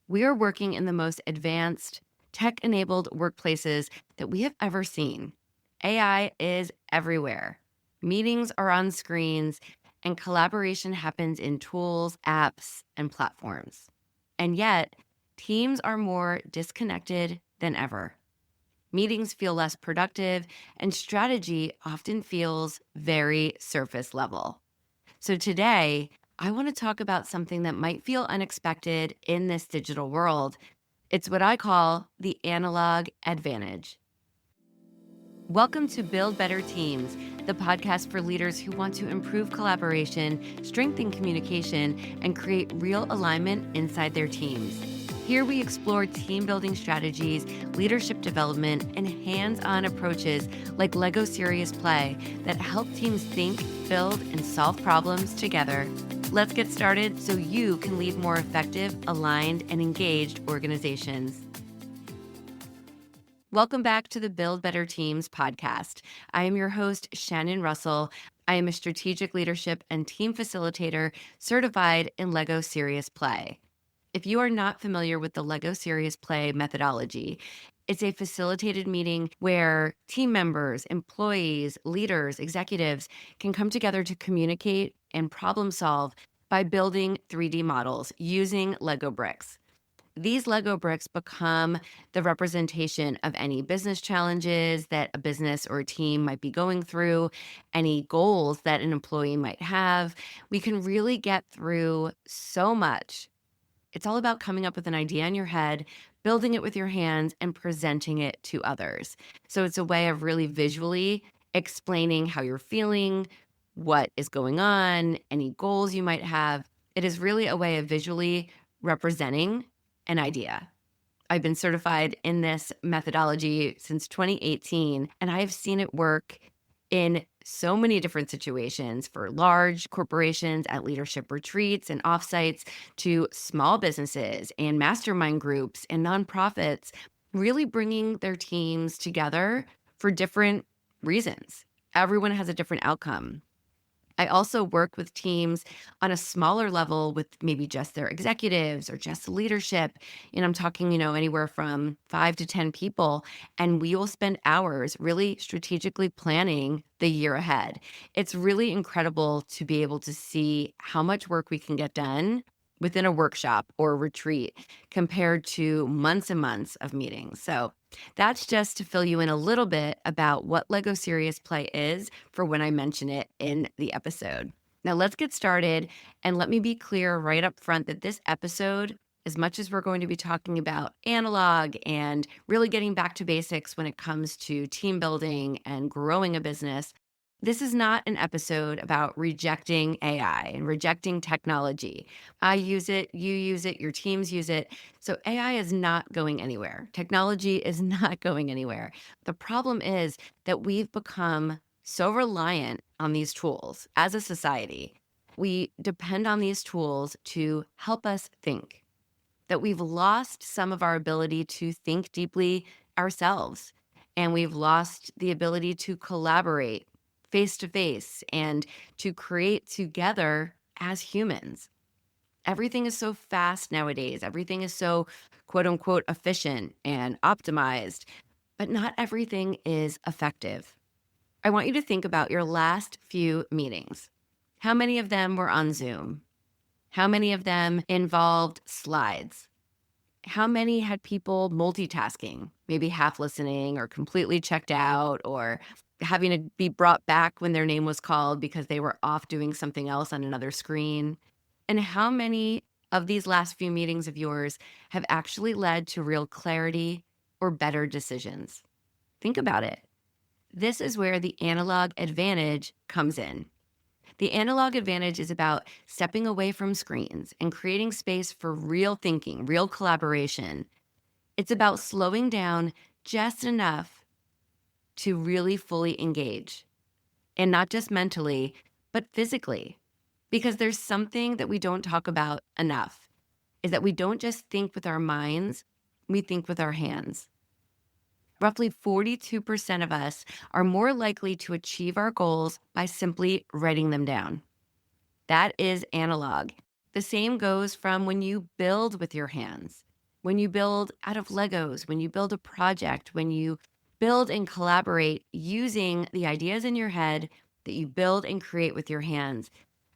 We are working in the most advanced, tech-enabled workplaces that we have ever seen. AI is everywhere. Meetings are on screens, and collaboration happens in tools, apps, and platforms. And yet, teams are more disconnected than ever. Meetings feel less productive, and strategy often feels very surface level. So today, I want to talk about something that might feel unexpected in this digital world. It's what I call the analog advantage. Welcome to Build Better Teams, the podcast for leaders who want to improve collaboration, strengthen communication, and create real alignment inside their teams. Here we explore team building strategies, leadership development, and hands-on approaches like Lego Serious Play that help teams think, build, and solve problems together. Let's get started so you can lead more effective, aligned, and engaged organizations. Welcome back to the Build Better Teams podcast. I am your host, Shannon Russell. I am a strategic leadership and team facilitator certified in Lego Serious Play. If you are not familiar with the Lego Serious Play methodology, it's a facilitated meeting where team members, employees, leaders, executives can come together to communicate and problem solve by building 3D models using Lego bricks. These Lego bricks become the representation of any business challenges that a business or a team might be going through, any goals that an employee might have. We can really get through so much. It's all about coming up with an idea in your head, building it with your hands, and presenting it to others. So it's a way of really visually explaining how you're feeling, what is going on, any goals you might have. It is really a way of visually representing an idea. I've been certified in this methodology since 2018, and I have seen it work in so many different situations for large corporations at leadership retreats and offsites to small businesses and mastermind groups and nonprofits, really bringing their teams together for different reasons. Everyone has a different outcome. I also work with teams on a smaller level with maybe just their executives or just leadership. And I'm talking, anywhere from 5 to 10 people. And we will spend hours really strategically planning the year ahead. It's really incredible to be able to see how much work we can get done within a workshop or retreat compared to months and months of meetings. So that's just to fill you in a little bit about what Lego Serious Play is for when I mention it in the episode. Now let's get started, and let me be clear right up front that this episode, as much as we're going to be talking about analog and really getting back to basics when it comes to team building and growing a business, this is not an episode about rejecting AI and rejecting technology. I use it, you use it, your teams use it. So AI is not going anywhere. Technology is not going anywhere. The problem is that we've become so reliant on these tools as a society. We depend on these tools to help us think, that we've lost some of our ability to think deeply ourselves, and we've lost the ability to collaborate face to face and to create together as humans. Everything is so fast nowadays. Everything is so quote unquote efficient and optimized, but not everything is effective. I want you to think about your last few meetings. How many of them were on Zoom? How many of them involved slides? How many had people multitasking, maybe half listening or completely checked out or having to be brought back when their name was called because they were off doing something else on another screen? And how many of these last few meetings of yours have actually led to real clarity or better decisions? Think about it. This is where the analog advantage comes in. The analog advantage is about stepping away from screens and creating space for real thinking, real collaboration. It's about slowing down just enough to really fully engage, and not just mentally, but physically. Because there's something that we don't talk about enough, is that we don't just think with our minds, we think with our hands. Roughly 42% of us are more likely to achieve our goals by simply writing them down. That is analog. The same goes from when you build with your hands. when you build out of Legos, when you build a project, when you build and collaborate using the ideas in your head that you build and create with your hands,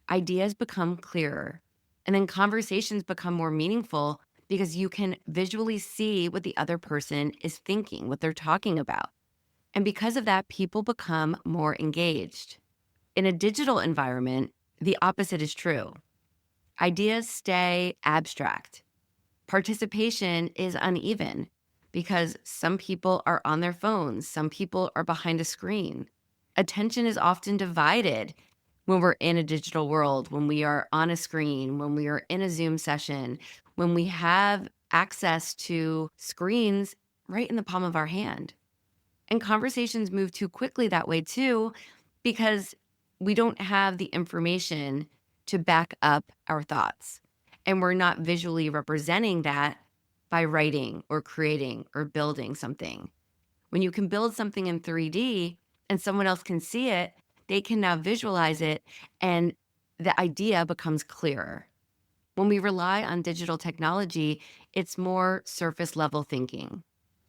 ideas become clearer. And then conversations become more meaningful because you can visually see what the other person is thinking, what they're talking about. And because of that, people become more engaged. In a digital environment, the opposite is true. Ideas stay abstract. Participation is uneven because some people are on their phones, some people are behind a screen. Attention is often divided when we're in a digital world, when we are on a screen, when we are in a Zoom session, when we have access to screens right in the palm of our hand. And conversations move too quickly that way too, because we don't have the information to back up our thoughts. And we're not visually representing that by writing or creating or building something. When you can build something in 3D and someone else can see it, they can now visualize it and the idea becomes clearer. When we rely on digital technology, it's more surface level thinking.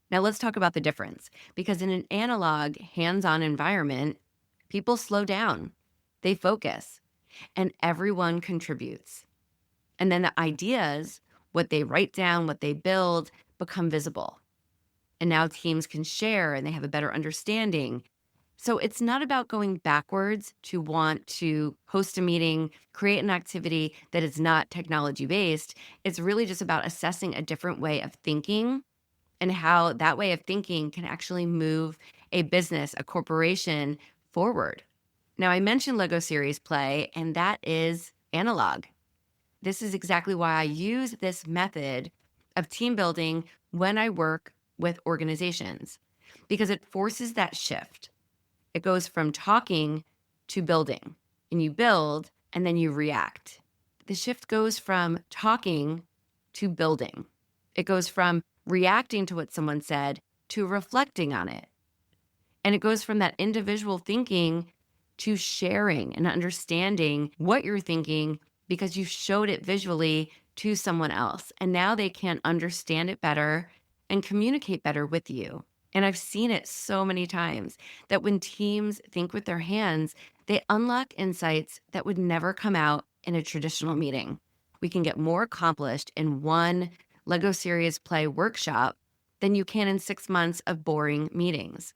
Now let's talk about the difference, because in an analog, hands-on environment, people slow down, they focus, and everyone contributes. And then the ideas, what they write down, what they build, become visible. And now teams can share and they have a better understanding. So it's not about going backwards to want to host a meeting, create an activity that is not technology based. It's really just about assessing a different way of thinking and how that way of thinking can actually move a business, a corporation forward. Now, I mentioned Lego Series Play, and that is analog. This is exactly why I use this method of team building when I work with organizations, because it forces that shift. It goes from talking to building, and you build and then you react. The shift goes from talking to building. It goes from reacting to what someone said to reflecting on it. And it goes from that individual thinking to sharing and understanding what you're thinking because you showed it visually to someone else. And now they can understand it better and communicate better with you. And I've seen it so many times that when teams think with their hands, they unlock insights that would never come out in a traditional meeting. We can get more accomplished in one Lego Series Play workshop than you can in 6 months of boring meetings.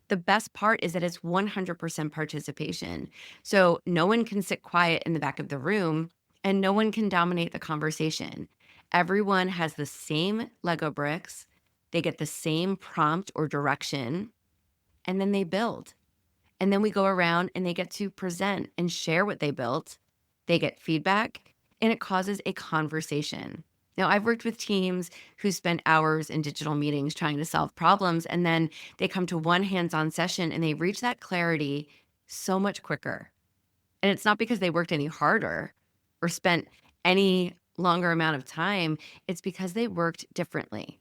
The best part is that it's 100% participation. So no one can sit quiet in the back of the room and no one can dominate the conversation. Everyone has the same Lego bricks. They get the same prompt or direction, and then they build. And then we go around and they get to present and share what they built. They get feedback, and it causes a conversation. Now, I've worked with teams who spend hours in digital meetings trying to solve problems, and then they come to one hands-on session and they reach that clarity so much quicker. And it's not because they worked any harder or spent any longer amount of time. It's because they worked differently.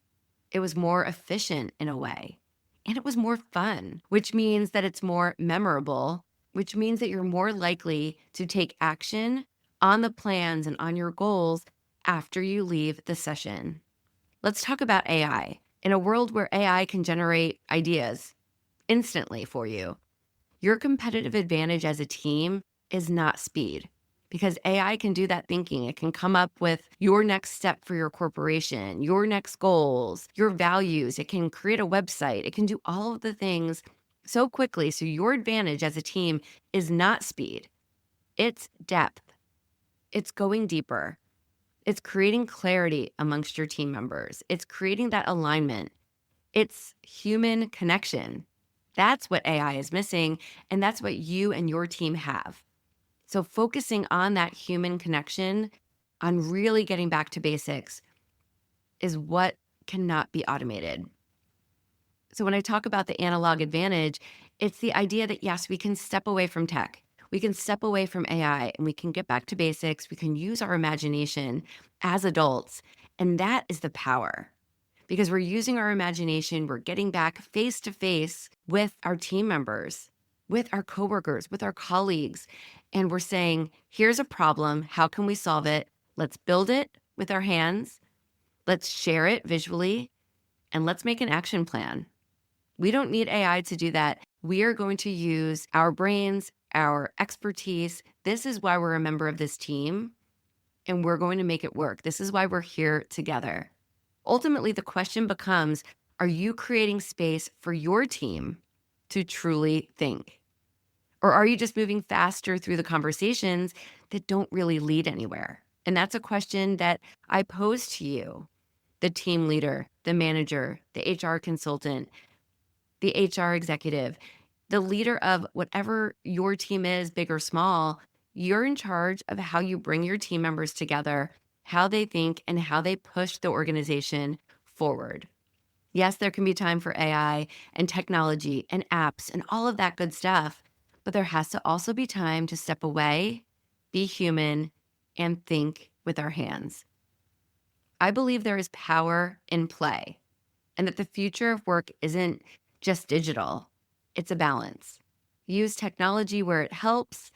It was more efficient in a way, and it was more fun, which means that it's more memorable, which means that you're more likely to take action on the plans and on your goals after you leave the session. Let's talk about AI. In a world where AI can generate ideas instantly for you, your competitive advantage as a team is not speed, because AI can do that thinking. It can come up with your next step for your corporation, your next goals, your values. It can create a website. It can do all of the things so quickly. So your advantage as a team is not speed. It's depth. It's going deeper. It's creating clarity amongst your team members. It's creating that alignment. It's human connection. That's what AI is missing, and that's what you and your team have. So focusing on that human connection, on really getting back to basics, is what cannot be automated. So when I talk about the analog advantage, it's the idea that yes, we can step away from tech. We can step away from AI and we can get back to basics. We can use our imagination as adults. And that is the power, because we're using our imagination. We're getting back face to face with our team members, with our coworkers, with our colleagues. And we're saying, here's a problem. How can we solve it? Let's build it with our hands. Let's share it visually and let's make an action plan. We don't need AI to do that. We are going to use our brains, our expertise. This is why we're a member of this team, and we're going to make it work. This is why we're here together. Ultimately, the question becomes, are you creating space for your team to truly think? Or are you just moving faster through the conversations that don't really lead anywhere? And that's a question that I pose to you, the team leader, the manager, the HR consultant, the HR executive, the leader of whatever your team is, big or small. You're in charge of how you bring your team members together, how they think, and how they push the organization forward. Yes, there can be time for AI and technology and apps and all of that good stuff, but there has to also be time to step away, be human, and think with our hands. I believe there is power in play and that the future of work isn't just digital, it's a balance. Use technology where it helps,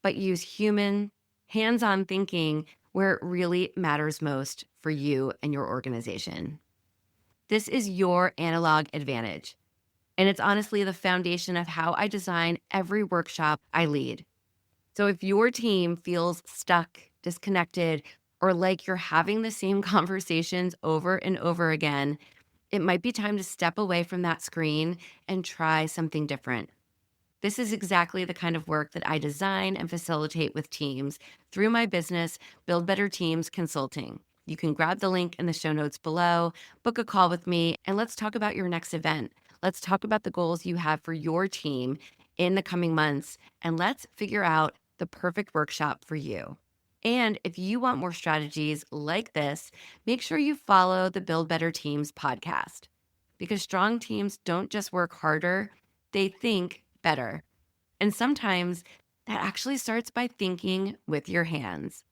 but use human, hands on thinking where it really matters most for you and your organization. This is your analog advantage. And it's honestly the foundation of how I design every workshop I lead. So if your team feels stuck, disconnected, or like you're having the same conversations over and over again, it might be time to step away from that screen and try something different. This is exactly the kind of work that I design and facilitate with teams through my business, Build Better Teams Consulting. You can grab the link in the show notes below, book a call with me, and let's talk about your next event. Let's talk about the goals you have for your team in the coming months, and let's figure out the perfect workshop for you. And if you want more strategies like this, make sure you follow the Build Better Teams podcast because strong teams don't just work harder, they think better. And sometimes that actually starts by thinking with your hands.